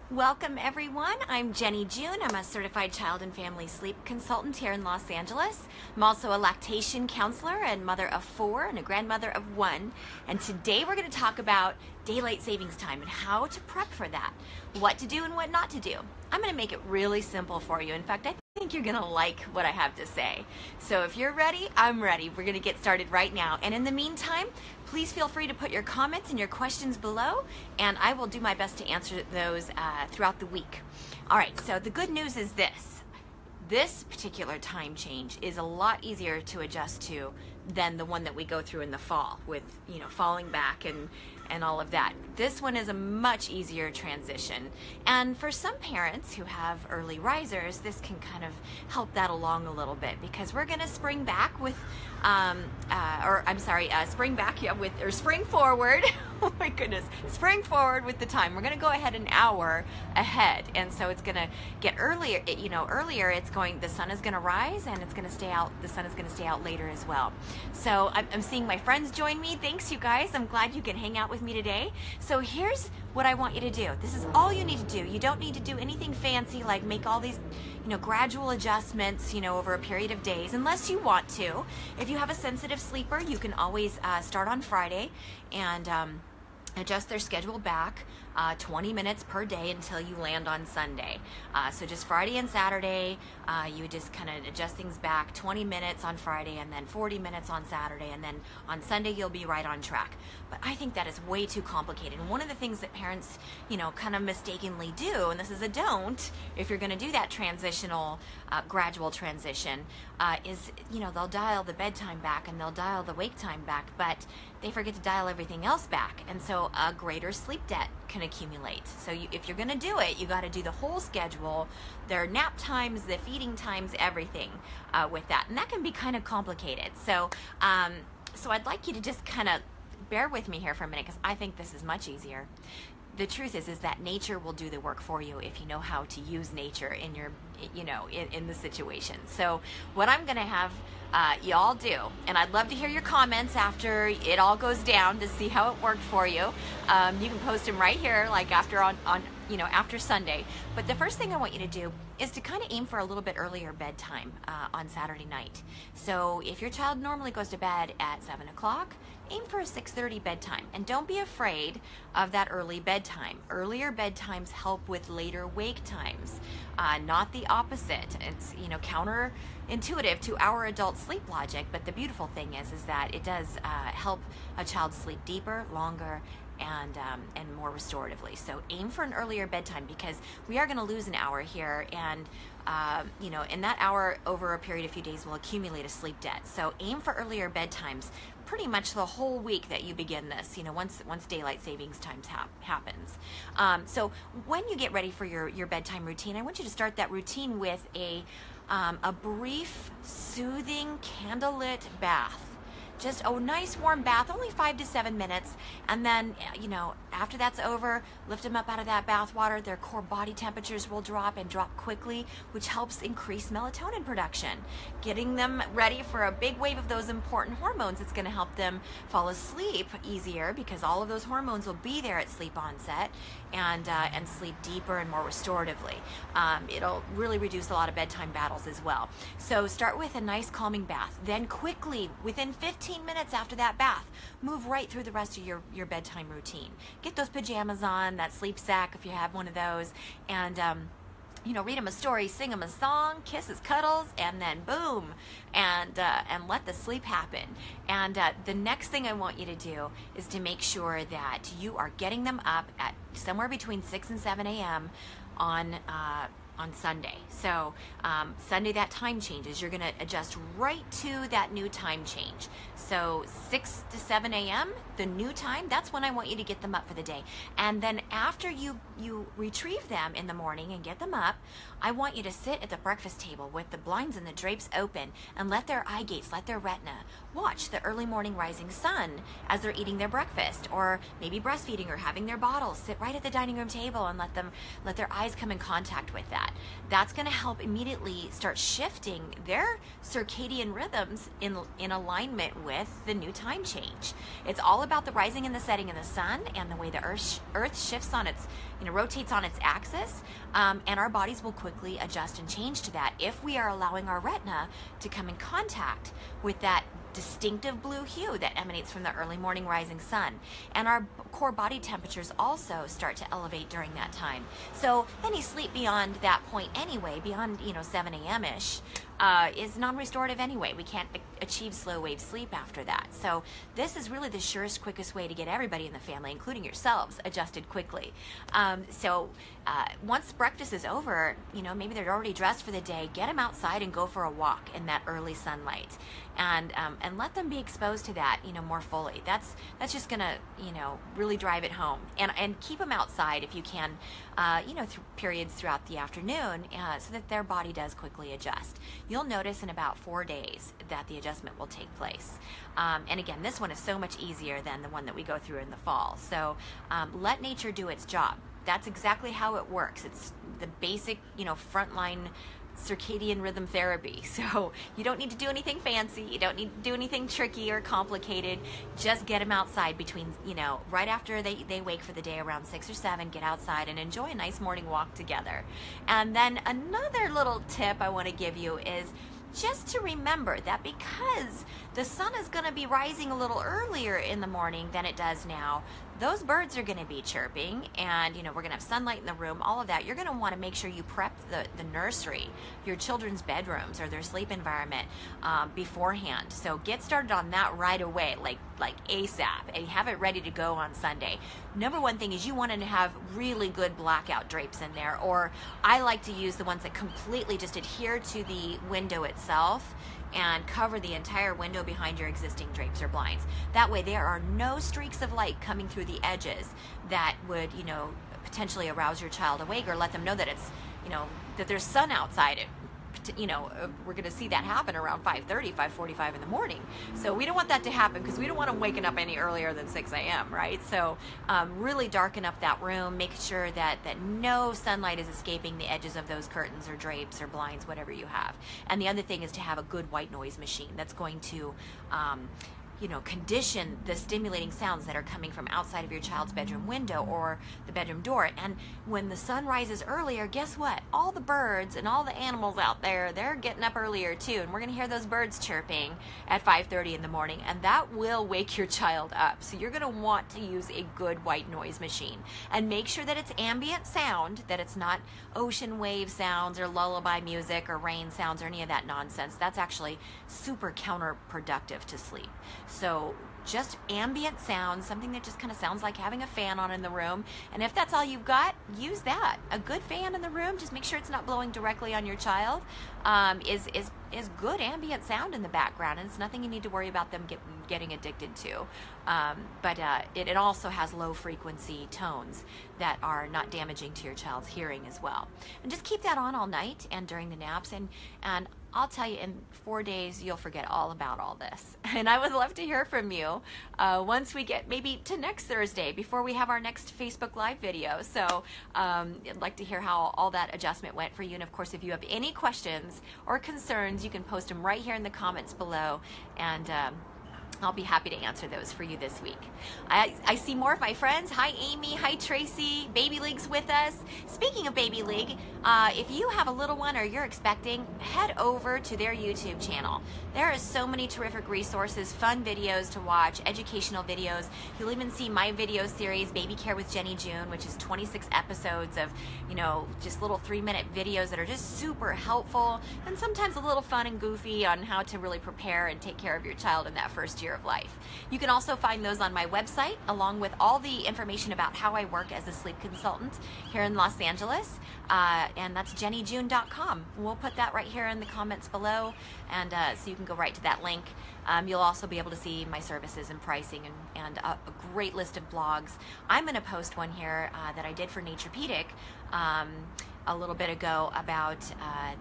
Welcome everyone, I'm Jenni June. I'm a certified child and family sleep consultant here in Los Angeles. I'm also a lactation counselor and mother of 4 and a grandmother of 1. And today we're going to talk about daylight savings time and how to prep for that, what to do and what not to do. I'm going to make it really simple for you. In fact, I think you're going to like what I have to say. So if you're ready, I'm ready. We're going to get started right now. And in the meantime, please feel free to put your comments and your questions below, and I will do my best to answer those throughout the week. All right, so the good news is this. This particular time change is a lot easier to adjust to than the one that we go through in the fall with, falling back and all of that. This one is a much easier transition. And for some parents who have early risers, this can kind of help that along a little bit, because we're gonna spring back with, spring forward. Oh my goodness, spring forward with the time. We're gonna go ahead an hour ahead. And so it's gonna get earlier, earlier the sun is gonna rise and it's gonna stay out, the sun is gonna stay out later as well. So I'm seeing my friends join me. Thanks you guys, I'm glad you can hang out with me today. So here's what I want you to do. This is all you need to do. You don't need to do anything fancy like make all these gradual adjustments over a period of days, unless you want to. If you have a sensitive sleeper, you can always start on Friday and adjust their schedule back 20 minutes per day until you land on Sunday. So just Friday and Saturday, you just kind of adjust things back 20 minutes on Friday and then 40 minutes on Saturday, and then on Sunday you'll be right on track. But I think that is way too complicated. And one of the things that parents, kind of mistakenly do, and this is a don't, if you're going to do that transitional, gradual transition, is, they'll dial the bedtime back and they'll dial the wake time back, but they forget to dial everything else back. And so a greater sleep debt can accumulate. So if you're going to do it, you got to do the whole schedule, their nap times, the feeding times, everything with that. And that can be kind of complicated. So, so I'd like you to just kind of bear with me here for a minute, because I think this is much easier. The truth is that nature will do the work for you if you know how to use nature in your, in the situation. So what I'm going to have y'all do, and I'd love to hear your comments after it all goes down to see how it worked for you. You can post them right here, like after after Sunday. But the first thing I want you to do is to kind of aim for a little bit earlier bedtime on Saturday night. So if your child normally goes to bed at 7 o'clock, aim for a 6:30 bedtime. And don't be afraid of that early bedtime. Earlier bedtimes help with later wake times, not the opposite. It's counterintuitive to our adult sleep logic, but the beautiful thing is that it does help a child sleep deeper, longer, and more restoratively. So aim for an earlier bedtime, because we are going to lose an hour here, and in that hour over a period of few days will accumulate a sleep debt. So aim for earlier bedtimes pretty much the whole week that you begin this, once daylight savings times happens. So when you get ready for your bedtime routine, I want you to start that routine with a brief, soothing, candlelit bath. Just a nice warm bath, only 5 to 7 minutes, and then, after that's over, lift them up out of that bath water. Their core body temperatures will drop and drop quickly, which helps increase melatonin production. Getting them ready for a big wave of those important hormones, it's going to help them fall asleep easier, because all of those hormones will be there at sleep onset, and sleep deeper and more restoratively. It'll really reduce a lot of bedtime battles as well. So start with a nice calming bath, then quickly, within 15 minutes after that bath, move right through the rest of your bedtime routine. Get those pajamas on, that sleep sack if you have one of those, and read them a story, sing them a song, kisses, cuddles, and then boom, and let the sleep happen. And the next thing I want you to do is to make sure that you are getting them up at somewhere between 6 and 7 a.m. on Sunday. So Sunday, that time changes. You're going to adjust right to that new time change. So 6 to 7 a.m., the new time, that's when I want you to get them up for the day. And then after you retrieve them in the morning and get them up, I want you to sit at the breakfast table with the blinds and the drapes open and let their eye gates, let their retina watch the early morning rising sun as they're eating their breakfast, or maybe breastfeeding or having their bottles. Sit right at the dining room table and let their eyes come in contact with that. That's going to help immediately start shifting their circadian rhythms in alignment with the new time change. It's all about the rising and the setting of the sun and the way the earth shifts on its, rotates on its axis, and our bodies will quickly adjust and change to that if we are allowing our retina to come in contact with that distinctive blue hue that emanates from the early morning rising sun. And our core body temperatures also start to elevate during that time. So any sleep beyond that point anyway, beyond 7 a.m.-ish, is non-restorative anyway. We can't achieve slow wave sleep after that. So this is really the surest, quickest way to get everybody in the family, including yourselves, adjusted quickly. Once breakfast is over, maybe they're already dressed for the day, get them outside and go for a walk in that early sunlight. And let them be exposed to that, more fully. That's just gonna, really drive it home. And keep them outside if you can, periods throughout the afternoon, so that their body does quickly adjust. You'll notice in about 4 days that the adjustment will take place. And again, this one is so much easier than the one that we go through in the fall. So let nature do its job. That's exactly how it works. It's the basic, frontline circadian rhythm therapy. So you don't need to do anything fancy. You don't need to do anything tricky or complicated. Just get them outside between, right after they wake for the day around 6 or 7, get outside and enjoy a nice morning walk together. And then another little tip I want to give you is just to remember that because the sun is going to be rising a little earlier in the morning than it does now, those birds are going to be chirping, and we're going to have sunlight in the room, all of that. You're going to want to make sure you prep the nursery, your children's bedrooms or their sleep environment beforehand. So get started on that right away, like ASAP, and have it ready to go on Sunday. Number one thing is you want to have really good blackout drapes in there, or I like to use the ones that completely just adhere to the window itself and cover the entire window behind your existing drapes or blinds. That way there are no streaks of light coming through the edges that would, potentially arouse your child awake or let them know that it's, that there's sun outside. We're going to see that happen around 5:30, 5:45 in the morning. So we don't want that to happen because we don't want them waking up any earlier than 6 a.m., right? So really darken up that room, make sure that no sunlight is escaping the edges of those curtains or drapes or blinds, whatever you have. And the other thing is to have a good white noise machine that's going to condition the stimulating sounds that are coming from outside of your child's bedroom window or the bedroom door. And when the sun rises earlier, guess what? All the birds and all the animals out there, they're getting up earlier too. And we're going to hear those birds chirping at 5:30 in the morning, and that will wake your child up. So you're going to want to use a good white noise machine and make sure that it's ambient sound, that it's not ocean wave sounds or lullaby music or rain sounds or any of that nonsense. That's actually super counterproductive to sleep. So just ambient sound, something that just kind of sounds like having a fan on in the room. And if that's all you've got, use that. A good fan in the room, just make sure it's not blowing directly on your child, is good ambient sound in the background. And it's nothing you need to worry about them getting addicted to. But it also has low frequency tones that are not damaging to your child's hearing as well. And just keep that on all night and during the naps. And I'll tell you, in 4 days, you'll forget all about all this. And I would love to hear from you once we get maybe to next Thursday before we have our next Facebook Live video. So I'd like to hear how all that adjustment went for you. And of course, if you have any questions or concerns, you can post them right here in the comments below. And I'll be happy to answer those for you this week. I see more of my friends. Hi, Amy. Hi, Tracy. Baby League's with us. Speaking of Baby League, if you have a little one or you're expecting, head over to their YouTube channel. There are so many terrific resources, fun videos to watch, educational videos. You'll even see my video series, Baby Care with Jenni June, which is 26 episodes of, just little 3-minute videos that are just super helpful and sometimes a little fun and goofy on how to really prepare and take care of your child in that first year of life. You can also find those on my website, along with all the information about how I work as a sleep consultant here in Los Angeles, and that's JenniJune.com. We'll put that right here in the comments below, and so you can go right to that link. You'll also be able to see my services and pricing and a great list of blogs. I'm going to post one here that I did for Naturepedic a little bit ago about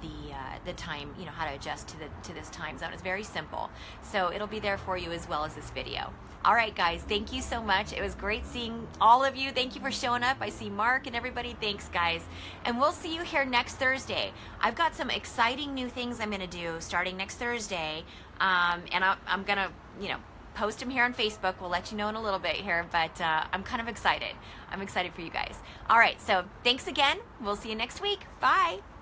the time, how to adjust to this time zone. It's very simple. So it'll be there for you as well as this video. All right, guys, thank you so much. It was great seeing all of you. Thank you for showing up. I see Mark and everybody. Thanks, guys. And we'll see you here next Thursday. I've got some exciting new things I'm going to do starting next Thursday. And I'm going to, post them here on Facebook. We'll let you know in a little bit here, but I'm kind of excited. I'm excited for you guys. All right, so thanks again. We'll see you next week. Bye.